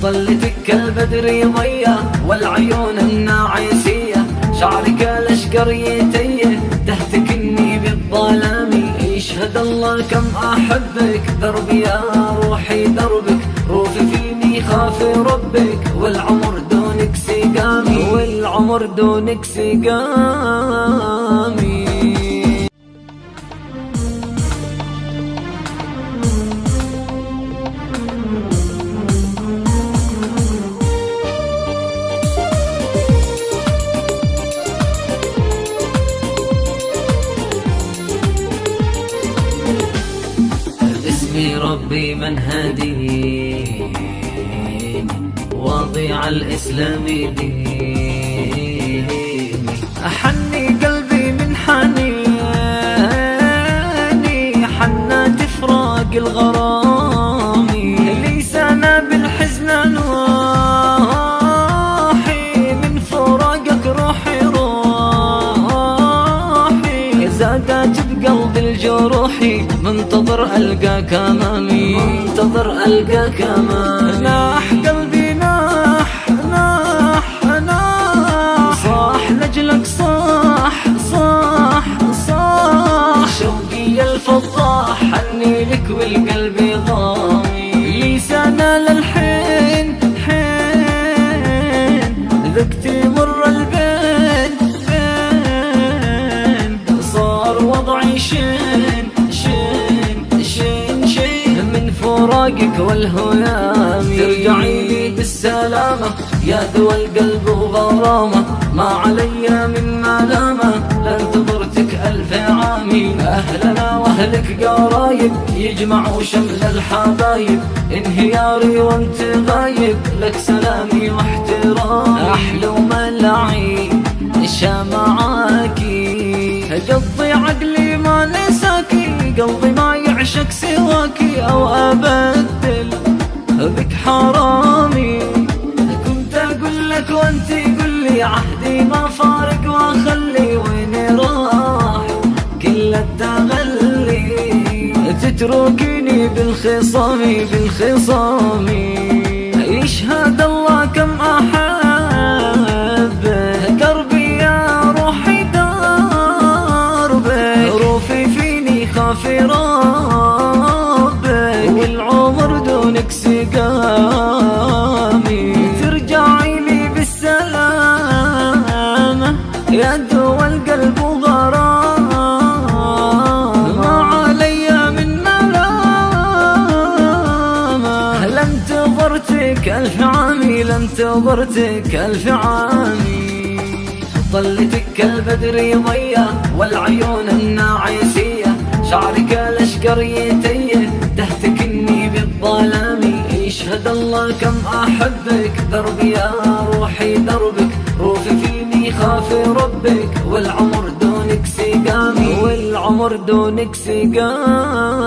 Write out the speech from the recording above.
طلتك كالبدر ضيا والعيون الناعسية، شعرك الأشقر يتيه تهتكني بالظلام. يشهد الله كم أحبك، دربي يا روحي دربك، روفي فيني خاف ربك، والعمر دونك سقامي، والعمر دونك سقامي. باسمي ربي من هديني، واضع الإسلام ديني، أحني قلبي من حنيني، حنات فراق الغرام، لسانا بالحزن نواحي، من فراقك روحي روحي، زادت بقلب الجروحي، منتظر ألقاك أمامي، منتظر ألقاك أمامي. ناح قلبي ناح ناح ناح، صاح لجلك صاح صاح صاح، شوقي الفضاح حني لك والقلب ضامي، لسانا للحين حين، ذقتي مر البين بين، صار وضعي شين فراقك والهيام. ترجعي لي بالسلامة يا ذو القلب وغرامة، ما علي من ملامة، لانتظرتك ألف عامي. أهلنا وأهلك قرايب يجمعوا شمل الحبايب، انهياري وانت غايب، لك سلامي واحترامي. أحلو ملعي معاكي، قضي عقلي ما نساكي، قلبي ما يعشق سواكي، أو أبدل بك حرامي. كنت أقول لك وانت قولي، عهدي ما فارق واخلي، وين راح كل التغلي، تتركيني بالخصام بالخصام. يشهد الله كم أحبك، قربي يا روحي دربك، روفي فيني خافي ربك، والعمر دونك سقامي. ترجعي لي بالسلامة يا ذو القلب وغرامة، ما علي من ملامة، لانتظرتك ألف عامي، لانتظرتك ألف عامي. طلتك كالبدر ضيا والعيون الناعسية، شعرك الأشقر يتيه تهتكني بالظلام. يشهد الله كم أحبك، دربي يا روحي دربك، روفي فيني خاف ربك، والعمر دونك سقامي، والعمر دونك سقامي.